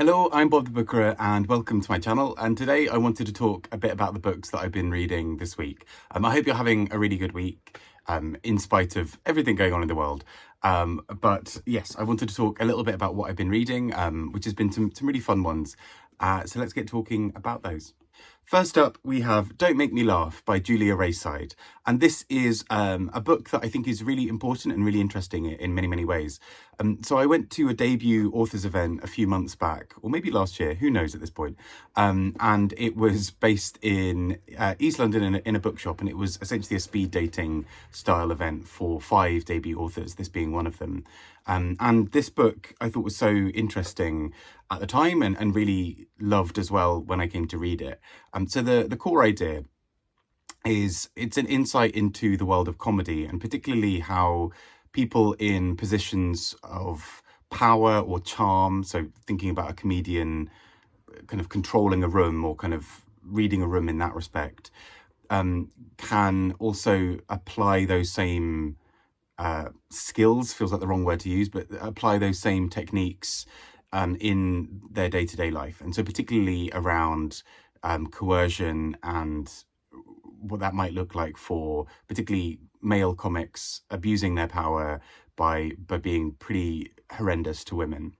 Hello, I'm Bob the Booker and welcome to my channel. And today I wanted to talk a bit about the books that I've been reading this week. I hope you're having a really good week in spite of everything going on in the world. But yes, I wanted to talk a little bit about what I've been reading, which has been some really fun ones. So let's get talking about those. First up, we have Don't Make Me Laugh by Julia Raeside. And this is a book that I think is really important and really interesting in many, many ways. So I went to a debut authors event a few months back, or maybe last year, who knows at this point. And it was based in East London in a bookshop. And it was essentially a speed dating style event for 5 debut authors, this being one of them. And this book I thought was so interesting at the time and really loved as well when I came to read it. So the core idea is it's an insight into the world of comedy, and particularly how people in positions of power or charm, so thinking about a comedian kind of controlling a room or kind of reading a room in that respect, can also apply those same skills, feels like the wrong word to use, but apply those same techniques in their day-to-day life. And so particularly around coercion and what that might look like for particularly male comics abusing their power by being pretty horrendous to women.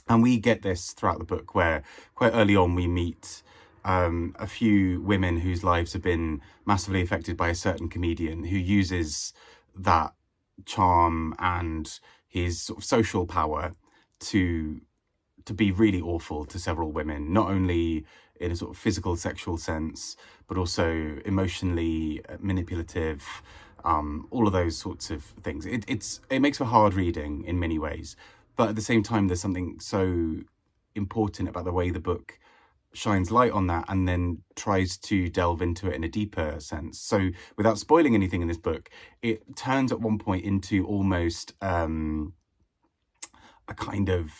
And we get this throughout the book where quite early on we meet a few women whose lives have been massively affected by a certain comedian who uses that charm and his sort of social power to be really awful to several women, not only in a sort of physical sexual sense, but also emotionally manipulative, all of those sorts of things. It makes for hard reading in many ways, but at the same time there's something so important about the way the book shines light on that and then tries to delve into it in a deeper sense. So without spoiling anything in this book, it turns at one point into almost a kind of,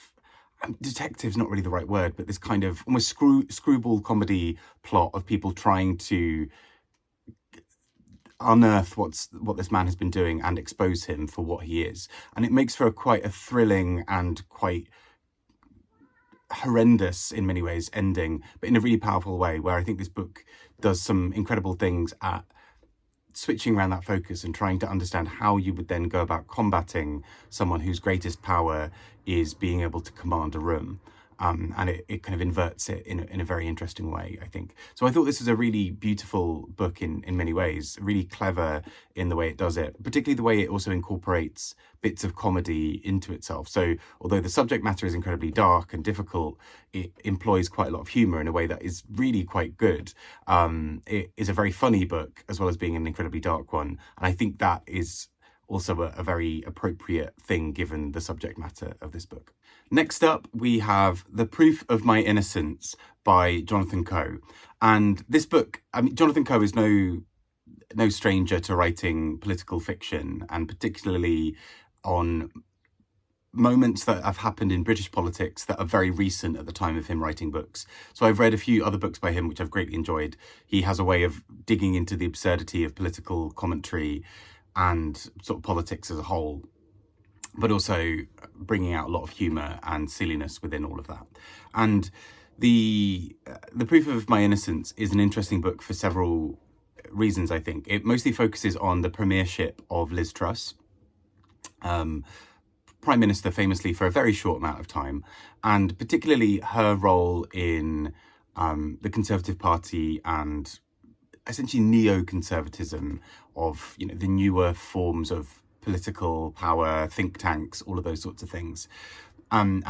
detective's not really the right word, but this kind of almost screwball comedy plot of people trying to unearth what this man has been doing and expose him for what he is. And it makes for quite a thrilling and quite horrendous in many ways ending, but in a really powerful way, where I think this book does some incredible things at switching around that focus and trying to understand how you would then go about combating someone whose greatest power is being able to command a room. And it kind of inverts it in a very interesting way, I think. So I thought this was a really beautiful book in many ways, really clever in the way it does it, particularly the way it also incorporates bits of comedy into itself. So although the subject matter is incredibly dark and difficult, it employs quite a lot of humour in a way that is really quite good. It is a very funny book as well as being an incredibly dark one. And I think that is also a very appropriate thing given the subject matter of this book. Next up, we have The Proof of My Innocence by Jonathan Coe. And this book, I mean, Jonathan Coe is no stranger to writing political fiction, and particularly on moments that have happened in British politics that are very recent at the time of him writing books. So I've read a few other books by him, which I've greatly enjoyed. He has a way of digging into the absurdity of political commentary and sort of politics as a whole, but also bringing out a lot of humour and silliness within all of that. And the Proof of My Innocence is an interesting book for several reasons, I think. It mostly focuses on the premiership of Liz Truss, Prime Minister famously for a very short amount of time, and particularly her role in the Conservative Party and essentially neoconservatism of, you know, the newer forms of political power, think tanks, all of those sorts of things. And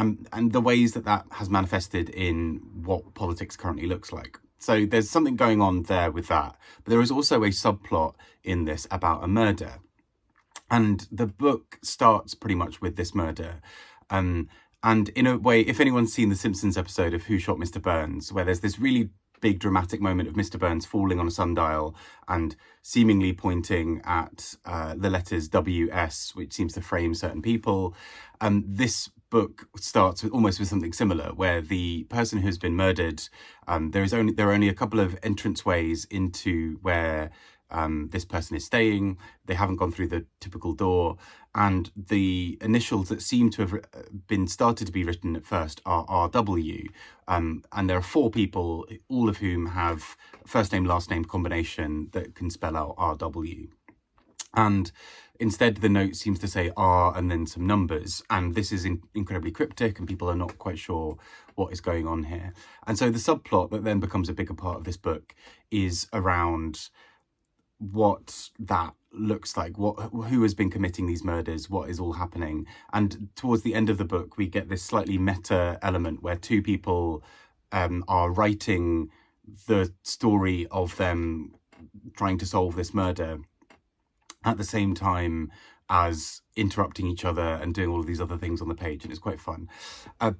the ways that has manifested in what politics currently looks like. So there's something going on there with that. But there is also a subplot in this about a murder. And the book starts pretty much with this murder. And in a way, if anyone's seen the Simpsons episode of Who Shot Mr. Burns, where there's this really big dramatic moment of Mr. Burns falling on a sundial and seemingly pointing at the letters WS, which seems to frame certain people. This book starts with almost with something similar, where the person who's been murdered, there are only a couple of entranceways into where this person is staying. They haven't gone through the typical door. And the initials that seem to have been started to be written at first are RW. And there are 4 people, all of whom have first name, last name combination that can spell out RW. And instead, the note seems to say R and then some numbers. And this is incredibly cryptic, and people are not quite sure what is going on here. And so the subplot that then becomes a bigger part of this book is around what that looks like, who has been committing these murders, what is all happening. And towards the end of the book, we get this slightly meta element where 2 people are writing the story of them trying to solve this murder at the same time as interrupting each other and doing all of these other things on the page, and it's quite fun.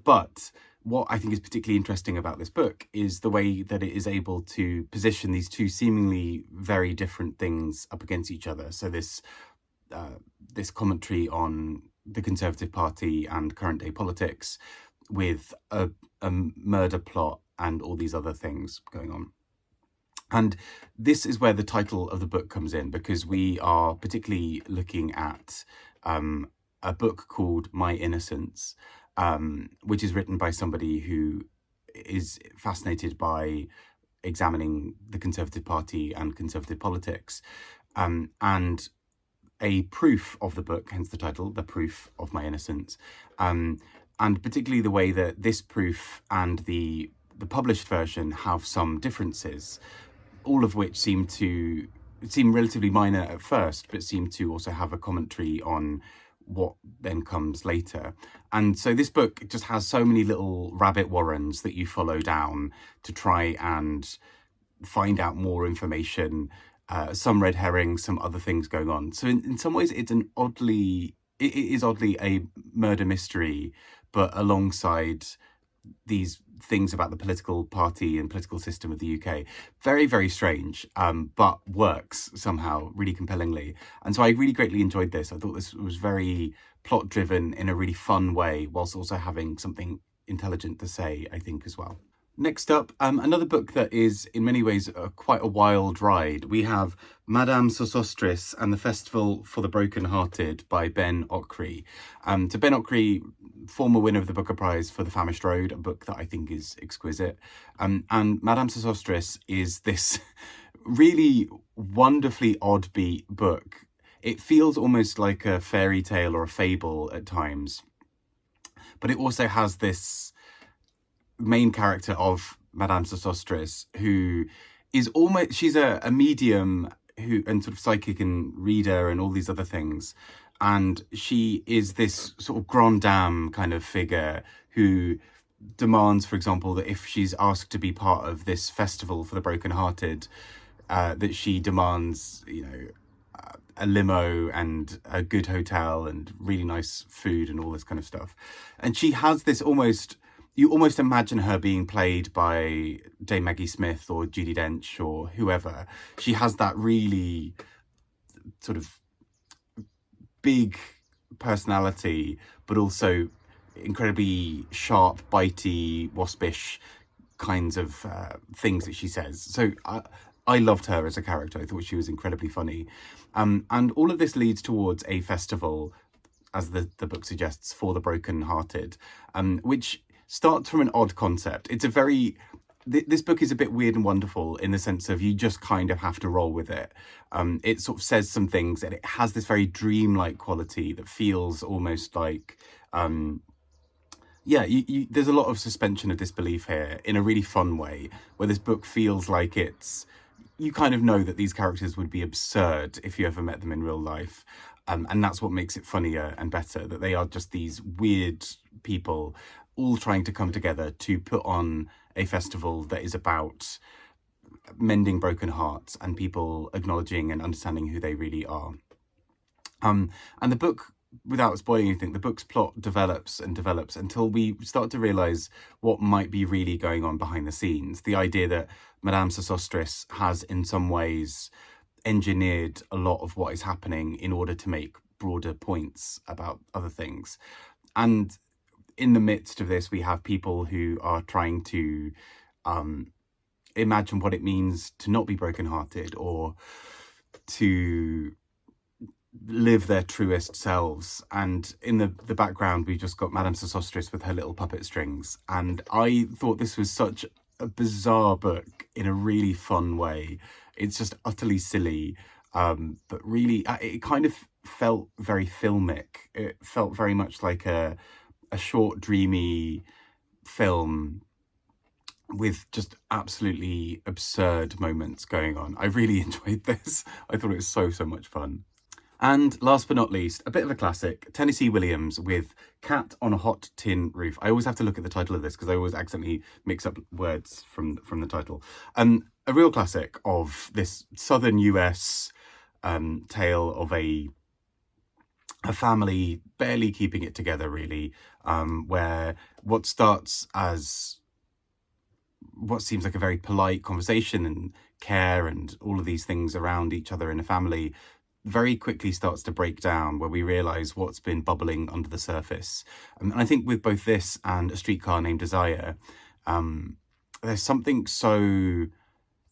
But what I think is particularly interesting about this book is the way that it is able to position these 2 seemingly very different things up against each other. So this commentary on the Conservative Party and current day politics with a murder plot and all these other things going on. And this is where the title of the book comes in, because we are particularly looking at a book called My Innocence, which is written by somebody who is fascinated by examining the Conservative Party and Conservative politics. And a proof of the book, hence the title, The Proof of My Innocence, and particularly the way that this proof and the published version have some differences, all of which seem relatively minor at first, but seem to also have a commentary on what then comes later. And so this book just has so many little rabbit warrens that you follow down to try and find out more information, some red herrings, some other things going on. So in some ways it is oddly a murder mystery, but alongside these things about the political party and political system of the UK. Very, very strange, but works somehow really compellingly. And so I really greatly enjoyed this. I thought this was very plot driven in a really fun way, whilst also having something intelligent to say, I think, as well. Next up, another book that is in many ways quite a wild ride. We have Madame Sosostris and the Festival for the Broken-Hearted by Ben Okri. So Ben Okri, former winner of the Booker Prize for The Famished Road, a book that I think is exquisite. And Madame Sosostris is this really wonderfully odd-beat book. It feels almost like a fairy tale or a fable at times, but it also has this main character of Madame Sosostris, who is she's a medium and sort of psychic and reader and all these other things. And she is this sort of grande dame kind of figure who demands, for example, that if she's asked to be part of this festival for the brokenhearted, that she demands, a limo and a good hotel and really nice food and all this kind of stuff. And she has this you almost imagine her being played by Dame Maggie Smith or Judi Dench or whoever. She has that really sort of big personality, but also incredibly sharp, bitey, waspish kinds of things that she says. So I loved her as a character. I thought she was incredibly funny. And all of this leads towards a festival, as the book suggests, for the broken-hearted, which starts from an odd concept. This book is a bit weird and wonderful in the sense of you just kind of have to roll with it. It sort of says some things, and it has this very dreamlike quality that feels almost like, there's a lot of suspension of disbelief here in a really fun way, where this book feels like you kind of know that these characters would be absurd if you ever met them in real life. And that's what makes it funnier and better, that they are just these weird people all trying to come together to put on a festival that is about mending broken hearts and people acknowledging and understanding who they really are. And the book, without spoiling anything, the book's plot develops and develops until we start to realise what might be really going on behind the scenes. The idea that Madame Sosostris has in some ways engineered a lot of what is happening in order to make broader points about other things. And in the midst of this, we have people who are trying to imagine what it means to not be brokenhearted, or to live their truest selves. And in the background, we've just got Madame Sosostris with her little puppet strings. And I thought this was such a bizarre book in a really fun way. It's just utterly silly, but really, it kind of felt very filmic. It felt very much like a short, dreamy film with just absolutely absurd moments going on. I really enjoyed this. I thought it was so much fun. And last but not least, a bit of a classic, Tennessee Williams with Cat on a Hot Tin Roof. I always have to look at the title of this because I always accidentally mix up words from the title. A real classic of this southern US tale of a family barely keeping it together, really, where what starts as what seems like a very polite conversation and care and all of these things around each other in a family very quickly starts to break down, where we realise what's been bubbling under the surface. And I think with both this and A Streetcar Named Desire, there's something so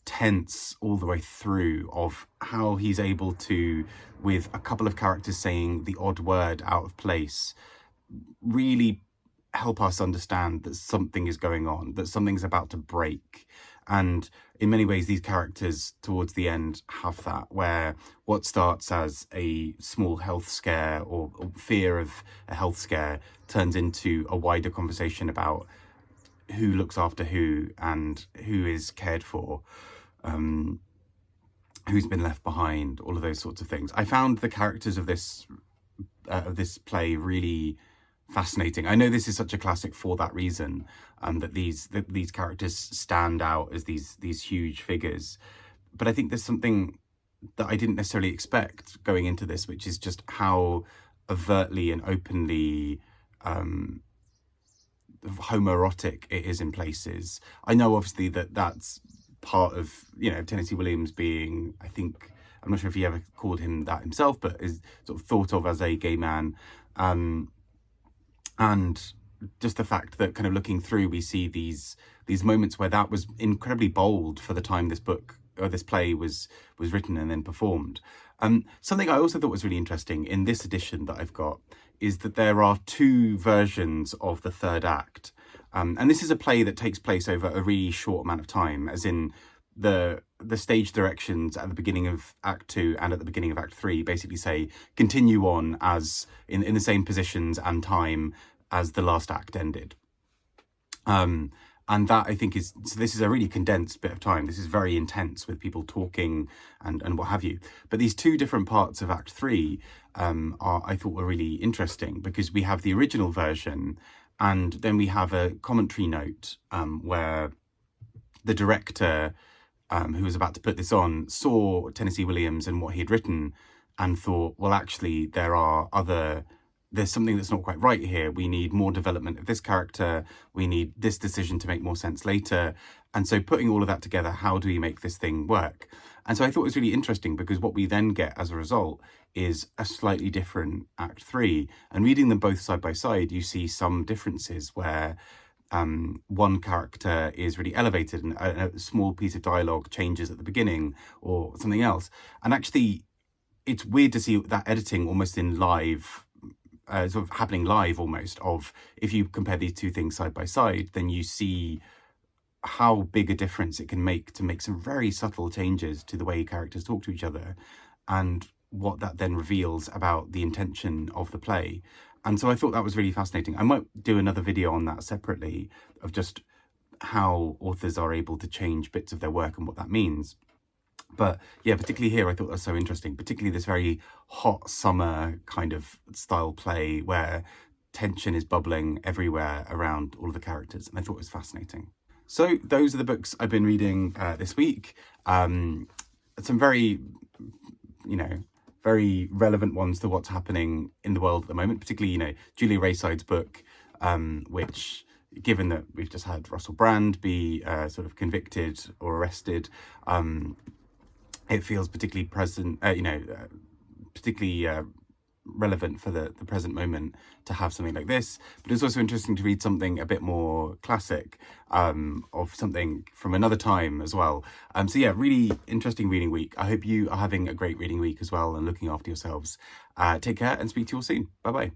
tense all the way through of how he's able to, with a couple of characters saying the odd word out of place, really help us understand that something is going on, that something's about to break. And in many ways, these characters towards the end have that, where what starts as a small health scare or fear of a health scare turns into a wider conversation about who looks after who and who is cared for, who's been left behind, all of those sorts of things. I found the characters of this play really fascinating. I know this is such a classic for that reason, that these characters stand out as these huge figures. But I think there's something that I didn't necessarily expect going into this, which is just how overtly and openly homoerotic it is in places. I know obviously that's part of, Tennessee Williams being, I think, I'm not sure if he ever called him that himself, but is sort of thought of as a gay man. And just the fact that kind of looking through, we see these moments where that was incredibly bold for the time this book or this play was written and then performed. Something I also thought was really interesting in this edition that I've got is that there are two versions of the third act. And this is a play that takes place over a really short amount of time, as in the stage directions at the beginning of Act 2 and at the beginning of Act 3 basically say continue on as in the same positions and time as the last act ended. And that, I think, so this is a really condensed bit of time. This is very intense with people talking and what have you. But these two different parts of Act 3 I thought were really interesting, because we have the original version and then we have a commentary note where the director who was about to put this on saw Tennessee Williams and what he had written and thought, well, actually, there's something that's not quite right here. We need more development of this character. We need this decision to make more sense later. And so putting all of that together, how do we make this thing work? And so I thought it was really interesting, because what we then get as a result is a slightly different Act 3. And reading them both side by side, you see some differences where one character is really elevated and a small piece of dialogue changes at the beginning or something else. And actually, it's weird to see that editing almost in live, sort of happening live almost, of if you compare these two things side by side, then you see how big a difference it can make to make some very subtle changes to the way characters talk to each other, and what that then reveals about the intention of the play. And so I thought that was really fascinating. I might do another video on that separately, of just how authors are able to change bits of their work and what that means. But yeah, particularly here, I thought that was so interesting, particularly this very hot summer kind of style play where tension is bubbling everywhere around all of the characters. And I thought it was fascinating. So those are the books I've been reading this week. Some very, very relevant ones to what's happening in the world at the moment, particularly, Julia Raeside's book, which, given that we've just had Russell Brand be sort of convicted or arrested, it feels particularly present, particularly relevant for the present moment to have something like this. But it's also interesting to read something a bit more classic, of something from another time as well. So yeah, really interesting reading week. I hope you are having a great reading week as well and looking after yourselves. Take care and speak to you all soon. Bye bye.